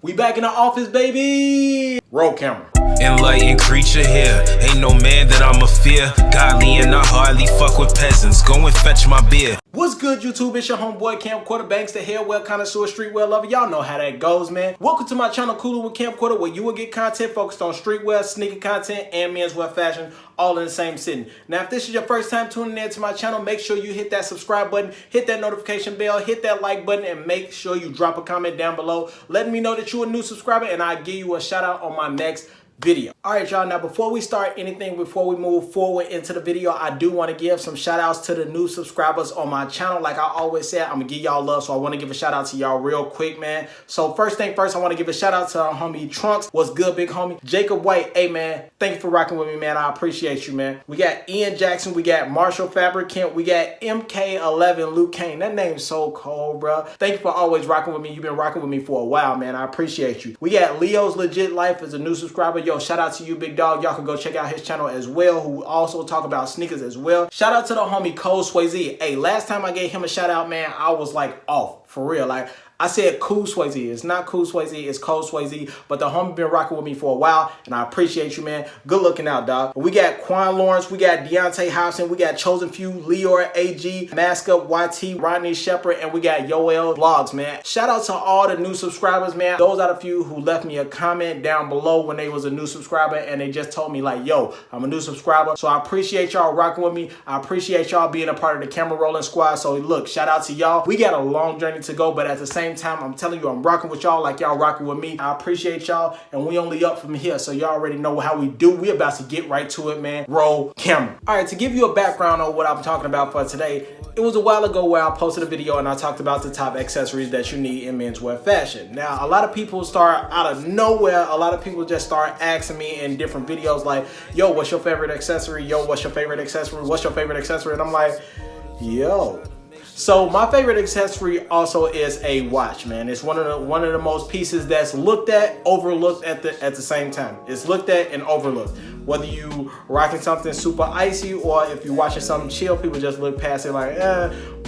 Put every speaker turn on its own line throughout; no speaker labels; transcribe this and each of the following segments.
We back in the office, baby! Roll camera.
Enlightened creature here, ain't no man that I'ma fear. Godly and I hardly fuck with peasants, go and fetch my beer.
What's good, YouTube? It's your homeboy Camcorder Banks, the hairwell connoisseur, streetwear lover. Y'all know how that goes, man. Welcome to my channel, Cooler with Camcorder, where you will get content focused on streetwear, sneaker content, and menswear fashion, all in the same sitting. Now, if this is your first time tuning in to my channel, make sure you hit that subscribe button, hit that notification bell, hit that like button, and make sure you drop a comment down below, letting me know that you're a new subscriber, and I'll give you a shout out on my next video. All right, y'all, now before we start anything, before we move forward into the video, I do want to give some shout outs to the new subscribers on my channel. Like I always said, I'm gonna give y'all love, so I want to give a shout out to y'all real quick, man. So first thing first, I want to give a shout out to our homie Trunks. What's good, big homie? Jacob White, hey man, thank you for rocking with me, man. I appreciate you, man. We got Ian Jackson, we got Marshall Fabricant, we got MK11 Luke Kane. That name's so cold, bro. Thank you for always rocking with me. You've been rocking with me for a while, man. I appreciate you. We got Leo's Legit Life as a new subscriber. Yo, shout out to you, big dog. Y'all can go check out his channel as well, who also talk about sneakers as well. Shout out to the homie Cole Swayze. Hey, last time I gave him a shout out, man, I was like off for real. Like I said Cool Swayze. It's not Cool Swayze, it's Cole Swayze. But the homie been rocking with me for a while, and I appreciate you, man. Good looking out, dog. We got Quan Lawrence, we got Deontay Hobson, we got Chosen Few, Leor AG, Mask Up YT, Rodney Shepard, and we got Yoel Vlogs, man. Shout out to all the new subscribers, man. Those are the few who left me a comment down below when they was a new subscriber, and they just told me like, yo, I'm a new subscriber. So I appreciate y'all rocking with me. I appreciate y'all being a part of the camera rolling squad. So look, shout out to y'all. We got a long journey to go, but at the same time, I'm telling you, I'm rocking with y'all like y'all rocking with me. I appreciate y'all, and we only up from here, so y'all already know how we do. We about to get right to it, man. Roll camera. All right, to give you a background on what I'm talking about for today, it was a while ago where I posted a video and I talked about the top accessories that you need in menswear fashion. Now, a lot of people start out of nowhere. A lot of people just start asking me in different videos like, yo, what's your favorite accessory? Yo, what's your favorite accessory? What's your favorite accessory? And I'm like, yo. So my favorite accessory also is a watch, man. It's one of the most pieces that's looked at, overlooked at the same time. It's looked at and overlooked. Whether you rocking something super icy or if you're watching something chill, people just look past it like,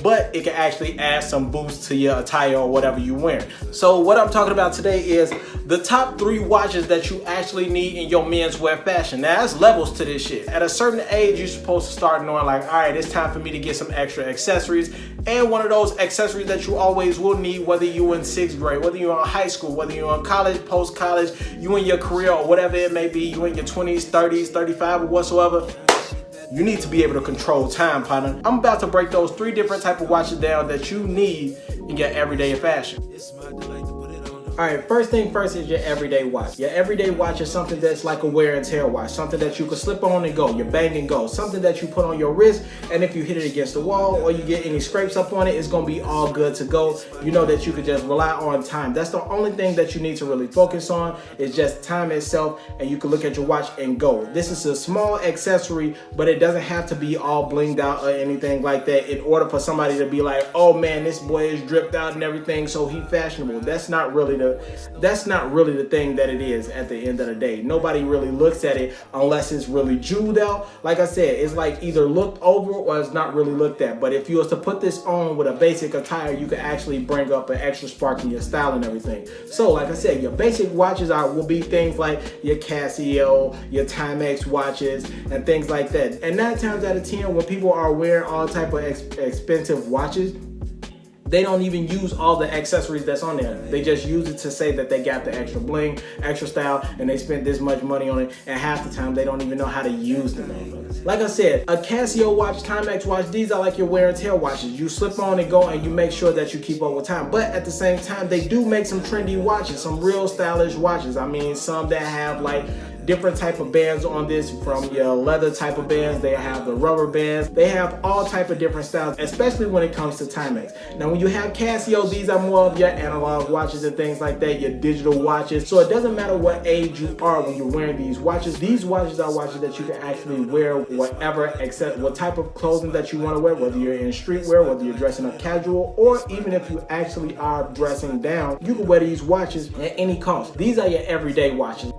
but it can actually add some boost to your attire or whatever you wear. So what I'm talking about today is the top 3 watches that you actually need in your menswear fashion. Now, there's levels to this shit. At a certain age, you're supposed to start knowing like, all right, it's time for me to get some extra accessories. And one of those accessories that you always will need, whether you're in 6th grade, whether you're in high school, whether you're in college, post-college, you in your career or whatever it may be, you in your 20s, 30s, 35 or whatsoever, you need to be able to control time, partner. I'm about to break those 3 different type of watches down that you need in your everyday fashion. All right, first thing first is your everyday watch. Your everyday watch is something that's like a wear and tear watch, something that you can slip on and go, you bang and go, something that you put on your wrist, and if you hit it against the wall or you get any scrapes up on it, it's gonna be all good to go. You know that you could just rely on time. That's the only thing that you need to really focus on is just time itself, and you can look at your watch and go. This is a small accessory, but it doesn't have to be all blinged out or anything like that in order for somebody to be like, oh man, this boy is dripped out and everything, so he fashionable. That's not really the thing that it is at the end of the day. Nobody really looks at it unless it's really jeweled out. Like I said, it's like either looked over or it's not really looked at. But if you was to put this on with a basic attire, you could actually bring up an extra spark in your style and everything. So like I said, your basic watches will be things like your Casio, your Timex watches, and things like that. And 9 times out of 10, when people are wearing all type of expensive watches, they don't even use all the accessories that's on there. They just use it to say that they got the extra bling, extra style, and they spent this much money on it, and half the time they don't even know how to use them. Like I said, a Casio watch, Timex watch, these are like your wear and tear watches. You slip on and go and you make sure that you keep up with time. But at the same time, they do make some trendy watches, some real stylish watches. I mean, some that have like different type of bands on this, from your leather type of bands, they have the rubber bands, they have all type of different styles, especially when it comes to Timex. Now when you have Casio, these are more of your analog watches and things like that, your digital watches. So it doesn't matter what age you are when you're wearing these watches. These watches are watches that you can actually wear whatever, except what type of clothing that you want to wear, whether you're in streetwear, whether you're dressing up casual, or even if you actually are dressing down, you can wear these watches at any cost. These are your everyday watches.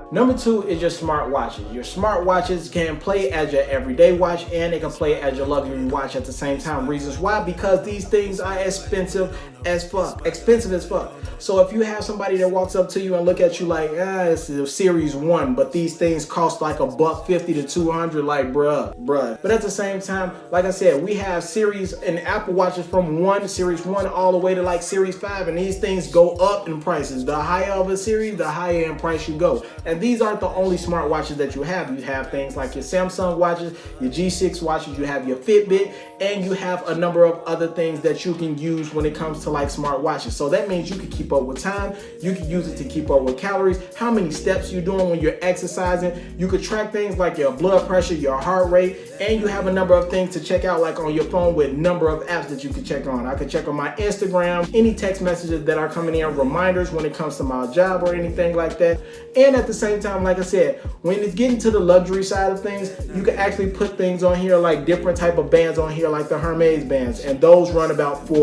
Number 2 is your smart watches. Your smart watches can play as your everyday watch and it can play as your luxury watch at the same time. Reasons why? Because these things are expensive as fuck, expensive as fuck. So if you have somebody that walks up to you and look at you like, it's a series 1, but these things cost like $150 to $200, like bruh. But at the same time, like I said, we have series and Apple Watches from series 1 all the way to like series 5, and these things go up in prices. The higher of a series, the higher in price you go. And these aren't the only smart watches that you have. You have things like your Samsung watches, your G6 watches, you have your Fitbit, and you have a number of other things that you can use when it comes to like smart watches. So that means you can keep up with time, you can use it to keep up with calories, how many steps you're doing when you're exercising. You could track things like your blood pressure, your heart rate, and you have a number of things to check out like on your phone with number of apps that you can check on. I could check on my Instagram, any text messages that are coming in, reminders when it comes to my job or anything like that. And at the same time, like I said, when it's getting to the luxury side of things, you can actually put things on here like different type of bands on here, like the Hermes bands, and those run about $400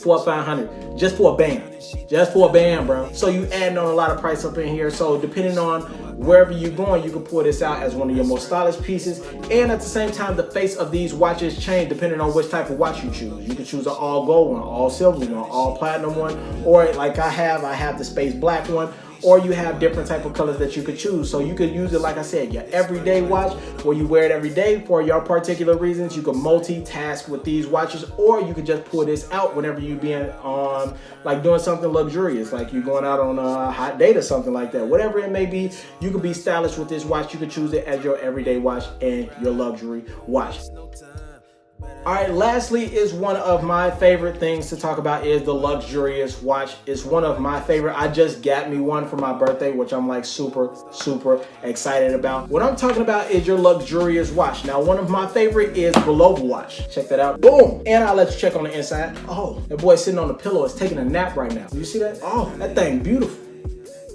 or $500 just for a band, bro. So you adding on a lot of price up in here. So depending on wherever you're going, you can pull this out as one of your most stylish pieces. And at the same time, the face of these watches change depending on which type of watch you choose. You can choose an all gold one, all silver one, all platinum one, or like I have the space black one, or you have different type of colors that you could choose. So you could use it, like I said, your everyday watch, where you wear it every day for your particular reasons. You can multitask with these watches, or you could just pull this out whenever you being on, like doing something luxurious, like you're going out on a hot date or something like that. Whatever it may be, you could be stylish with this watch. You could choose it as your everyday watch and your luxury watch. All right, lastly is one of my favorite things to talk about is the luxurious watch. It's one of my favorite. I just got me one for my birthday, which I'm like super excited about. What I'm talking about is your luxurious watch. Now, one of my favorite is Bulova watch. Check that out. Boom. And I'll let you check on the inside. Oh, that boy's sitting on the pillow is taking a nap right now. You see that? Oh, that thing beautiful.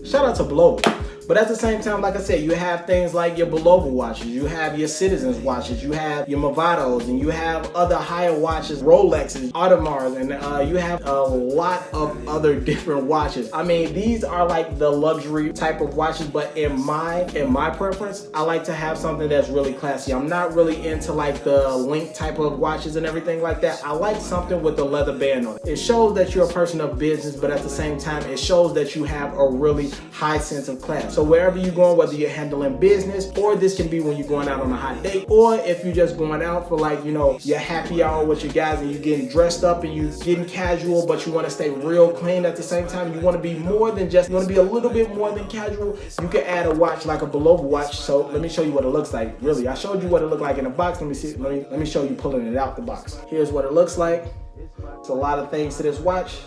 Shout out to Bulova. But at the same time, like I said, you have things like your Bulova watches, you have your Citizens watches, you have your Mavados, and you have other higher watches, Rolexes, Audemars, and you have a lot of other different watches. I mean, these are like the luxury type of watches, but in my preference, I like to have something that's really classy. I'm not really into like the link type of watches and everything like that. I like something with the leather band on it. It shows that you're a person of business, but at the same time, it shows that you have a really high sense of class. So wherever you're going, whether you're handling business, or this can be when you're going out on a hot date, or if you're just going out for like, you know, your happy hour with your guys and you're getting dressed up and you're getting casual, but you want to stay real clean at the same time. You want to be more than just, you want to be a little bit more than casual. You can add a watch like a Bulova watch. So let me show you what it looks like. Really, I showed you what it looked like in the box. Let me see. Let me show you pulling it out the box. Here's what it looks like. It's a lot of things to this watch.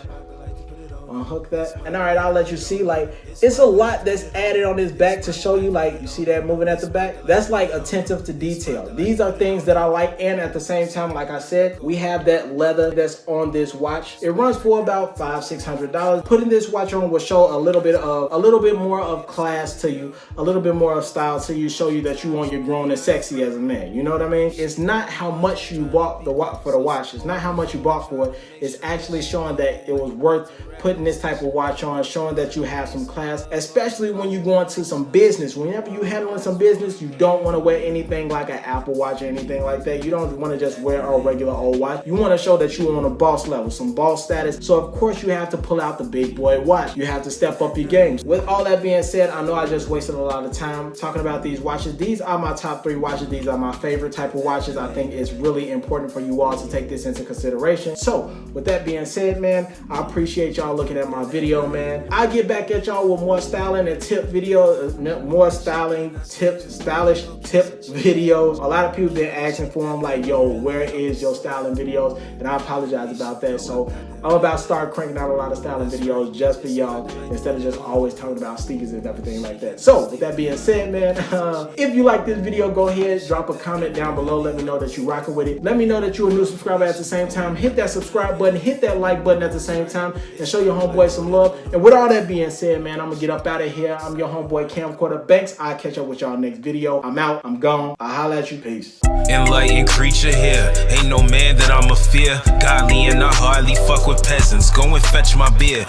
Unhook that, and all right, I'll let you see, like, it's a lot that's added on this back to show you, like, you see that moving at the back? That's like attentive to detail. These are things that I like, and at the same time, like I said, we have that leather that's on this watch. It runs for about $500-600. Putting this watch on will show a little bit more of class to you, a little bit more of style to you, show you that you want, you're grown and sexy as a man. You know what I mean? It's not how much you bought for the watch. It's not how much you bought for it. It's actually showing that it was worth putting this type of watch on, showing that you have some class, especially when you go into some business. Whenever you're handling some business, you don't want to wear anything like an Apple Watch or anything like that. You don't want to just wear a regular old watch. You want to show that you're on a boss level, some boss status. So of course you have to pull out the big boy watch. You have to step up your games. With all that being said, I know I just wasted a lot of time talking about these watches. These are my top 3 watches. These are my favorite type of watches. I think it's really important for you all to take this into consideration. So with that being said, man, I appreciate y'all looking at my video, man. I get back at y'all with more styling and tip videos, more stylish tip videos. A lot of people been asking for them, like, yo, where is your styling videos? And I apologize about that. So I'm about to start cranking out a lot of styling videos just for y'all, instead of just always talking about sneakers and everything like that. So with that being said, man, if you like this video, go ahead, drop a comment down below. Let me know that you rocking with it. Let me know that you're a new subscriber at the same time. Hit that subscribe button, hit that like button at the same time, and show your homeboy some love. And with all that being said, man, I'm gonna get up out of here. I'm your homeboy Camcorder Banks. I'll catch up with y'all next video. I'm out. I'm gone. I'll holla at you. Peace.
Enlightened creature here. Ain't no man that I'ma fear. Godly and I hardly fuck with peasants. Go and fetch my beer.